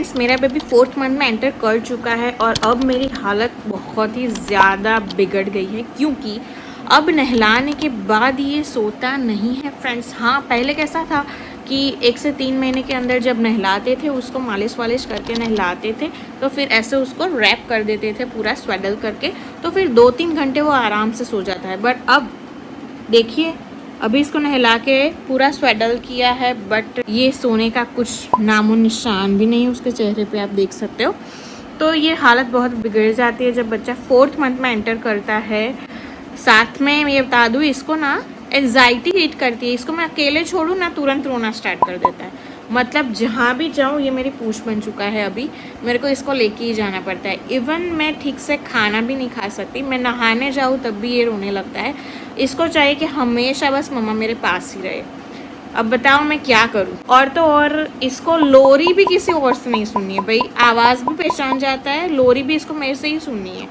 Friends मेरा baby 4th month में enter कर चुका है और अब मेरी हालत बहुत ही ज़्यादा बिगड़ गई है क्योंकि अब नहलाने के बाद ये सोता नहीं है फ्रेंड्स। हाँ, पहले कैसा था कि 1 से 3 महीने के अंदर जब नहलाते थे उसको मालिश वालिश करके नहलाते थे तो फिर ऐसे उसको रैप कर देते थे पूरा स्वेडल करके, तो फिर 2-3 घंटे वो आराम से सो जाता है। बट अब देखिए, अभी इसको नहला के पूरा स्वेडल किया है बट ये सोने का कुछ नामो निशान भी नहीं उसके चेहरे पे, आप देख सकते हो। तो ये हालत बहुत बिगड़ जाती है जब बच्चा 4th मंथ में एंटर करता है। साथ में ये बता दूँ, इसको ना एंजाइटी हिट करती है, इसको मैं अकेले छोड़ूँ ना तुरंत रोना स्टार्ट कर देता है। मतलब जहाँ भी जाऊँ, ये मेरी पूंछ बन चुका है, अभी मेरे को इसको लेके ही जाना पड़ता है। इवन मैं ठीक से खाना भी नहीं खा सकती, मैं नहाने जाऊँ तब भी ये रोने लगता है। इसको चाहिए कि हमेशा बस मम्मा मेरे पास ही रहे। अब बताओ मैं क्या करूँ। और तो और इसको लोरी भी किसी और से नहीं सुननी है भाई, आवाज़ भी पहचान जाता है, लोरी भी इसको मेरे से ही सुननी है।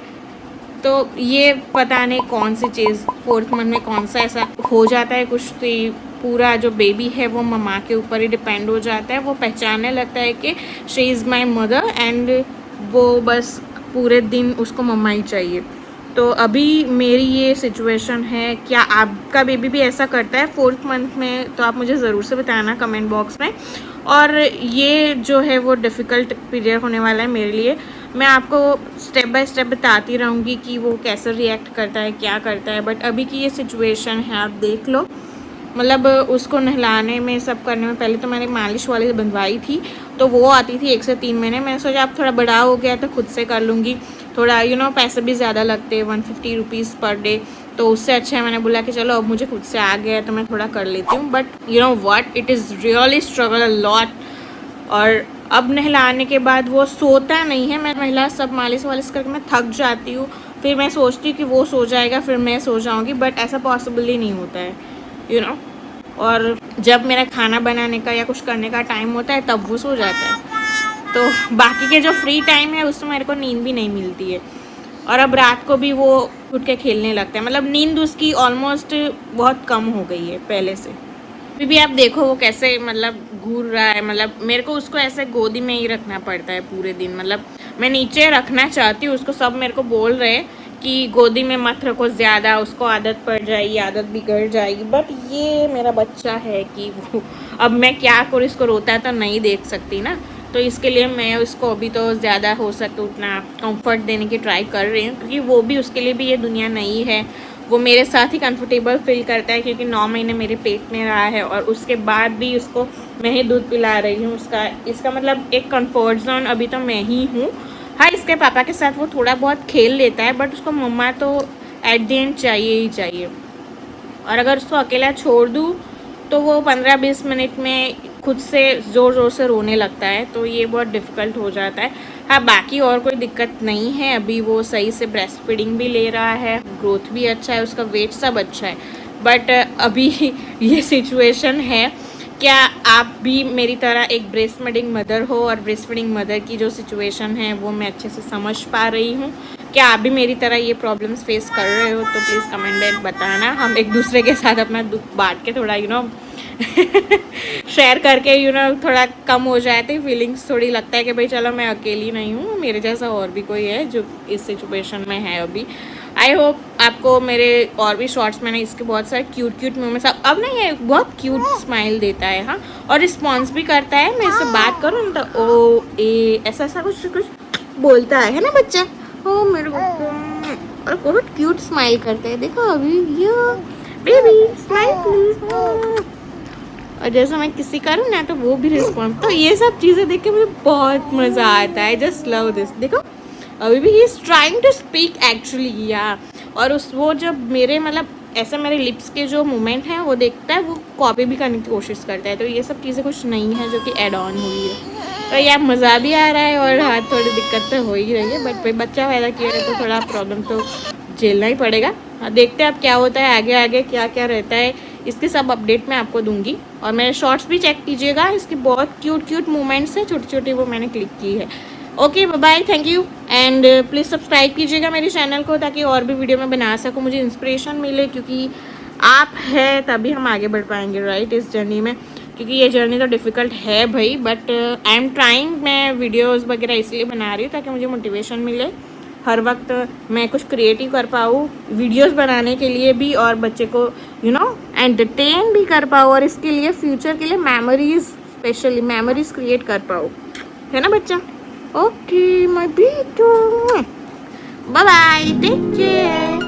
तो ये पता नहीं कौन सी चीज़ 4th मंथ में कौन सा ऐसा हो जाता है कुछ, तो पूरा जो बेबी है वो मम्मा के ऊपर ही डिपेंड हो जाता है। वो पहचानने लगता है कि she is my mother and वो बस पूरे दिन उसको मम्मा ही चाहिए। तो अभी मेरी ये सिचुएशन है। क्या आपका बेबी भी ऐसा करता है 4th मंथ में? तो आप मुझे ज़रूर से बताना कमेंट बॉक्स में। और ये जो है वो डिफ़िकल्ट पीरियड होने वाला है मेरे लिए। मैं आपको स्टेप बाय स्टेप बताती रहूँगी कि वो कैसे रिएक्ट करता है, क्या करता है। बट अभी की ये सिचुएशन है, आप देख लो। मतलब उसको नहलाने में सब करने में पहले तो मैंने मालिश वाली बनवाई थी, तो वो आती थी 1 से 3 महीने। मैंने सोचा अब थोड़ा बड़ा हो गया तो खुद से कर लूँगी, थोड़ा पैसे भी ज़्यादा लगते हैं 150 रुपीज़ पर डे, तो उससे अच्छा है मैंने बोला कि चलो अब मुझे खुद से आ गया है तो मैं थोड़ा कर लेती हूँ। But what, it is really struggle a lot. और अब नहलाने के बाद वो सोता नहीं है। मैं महिला सब मालिश वालिश करके मैं थक जाती हूँ, फिर मैं सोचती हूँ कि वो सो जाएगा फिर मैं सो जाऊँगी, बट ऐसा पॉसिबल ही नहीं होता है और जब मेरा खाना बनाने का या कुछ करने का टाइम होता है तब वो सो जाता है। तो बाकी के जो फ्री टाइम है उसमें मेरे को नींद भी नहीं मिलती है। और अब रात को भी वो उठ के खेलने लगता है, मतलब नींद उसकी ऑलमोस्ट बहुत कम हो गई है पहले से। अभी भी आप देखो वो कैसे मतलब घूर रहा है, मतलब मेरे को उसको ऐसे गोदी में ही रखना पड़ता है पूरे दिन। मतलब मैं नीचे रखना चाहती हूँ उसको, सब मेरे को बोल रहे हैं कि गोदी में मत रखो ज़्यादा, उसको आदत पड़ जाएगी, आदत बिगड़ जाएगी। बट ये मेरा बच्चा है कि वो अब मैं क्या करूँ, इसको रोता है तो नहीं देख सकती ना, तो इसके लिए मैं उसको अभी तो ज़्यादा हो सके उतना कंफर्ट देने की ट्राई कर रही हूँ, क्योंकि वो भी, उसके लिए भी ये दुनिया नई है। वो मेरे साथ ही कंफर्टेबल फील करता है क्योंकि 9 महीने मेरे पेट में रहा है और उसके बाद भी उसको मैं ही दूध पिला रही हूँ। इसका मतलब एक कंफर्ट जोन अभी तो मैं ही हूँ। हाँ, इसके पापा के साथ वो थोड़ा बहुत खेल लेता है बट उसको मम्मा तो एट द एंड चाहिए ही चाहिए। और अगर उसको अकेला छोड़ दूँ तो वो 15-20 मिनट में खुद से ज़ोर ज़ोर से रोने लगता है, तो ये बहुत डिफ़िकल्ट हो जाता है। हाँ, बाकी और कोई दिक्कत नहीं है, अभी वो सही से ब्रेस्ट फीडिंग भी ले रहा है, ग्रोथ भी अच्छा है, उसका वेट सब अच्छा है। बट अभी ये सिचुएशन है। क्या आप भी मेरी तरह एक ब्रेस्ट फीडिंग मदर हो? और ब्रेस्ट फीडिंग मदर की जो सिचुएशन है वो मैं अच्छे से समझ पा रही हूँ। क्या आप भी मेरी तरह ये प्रॉब्लम्स फेस कर रहे हो? तो प्लीज़ कमेंट में बताना। हम एक दूसरे के साथ अपना दुख बांट के थोड़ा शेयर करके थोड़ा कम हो जाए तो फीलिंग्स, थोड़ी लगता है कि भाई चलो मैं अकेली नहीं हूँ, मेरे जैसा और भी कोई है जो इस सिचुएशन में है अभी। आई होप आपको मेरे और भी शॉर्ट्स, मैंने इसके बहुत सारे क्यूट मोमेंट्स, अब ना ये बहुत क्यूट स्माइल देता है। हाँ, और रिस्पॉन्स भी करता है। मैं इससे बात करूँ तो ओ ए ऐसा कुछ बोलता है ना बच्चा। ओ मेरे बच्चा, और बहुत क्यूट स्माइल करता है, देखो अभी ये बेबी स्माइल प्लीज। और जैसा मैं किसी करूँ ना तो वो भी रिस्पॉन्स, तो ये सब चीज़ें देख के मुझे बहुत मज़ा आता है। Just love this. देखो अभी भी he is trying to speak actually या, और वो जब मेरे मतलब ऐसा मेरे लिप्स के जो मूवमेंट हैं वो देखता है, वो कॉपी भी करने की कोशिश करता है। तो ये सब चीज़ें कुछ नहीं है जो कि एड ऑन हुई है। तो यार मज़ा भी आ रहा है और हाँ थोड़ी दिक्कत तो हो ही रही है, बट बच्चा पैदा किया है तो थोड़ा प्रॉब्लम तो झेलना ही पड़ेगा। देखते हैं अब क्या होता है आगे आगे, क्या क्या रहता है, इसके सब अपडेट मैं आपको दूंगी। और मेरे शॉर्ट्स भी चेक कीजिएगा, इसके बहुत क्यूट मोमेंट्स हैं छोटी छोटी, वो मैंने क्लिक की है। Okay bye, thank you and please subscribe कीजिएगा मेरे चैनल को ताकि और भी वीडियो मैं बना सकूँ, मुझे इंस्पिरेशन मिले, क्योंकि आप है तभी हम आगे बढ़ पाएंगे राइट इस जर्नी में। क्योंकि ये जर्नी तो डिफ़िकल्ट है भाई, बट आई एम ट्राइंग। मैं वीडियोस वगैरह इसलिए बना रही हूँ ताकि मुझे मोटिवेशन मिले, हर वक्त मैं कुछ क्रिएटिव कर पाऊँ वीडियोस बनाने के लिए भी, और बच्चे को एंटरटेन भी कर पाऊँ, और इसके लिए फ्यूचर के लिए मेमोरीज, स्पेशली मेमोरीज क्रिएट कर पाऊँ, है ना बच्चा? ओके माय बेटू, बाय बाय, टेक केयर।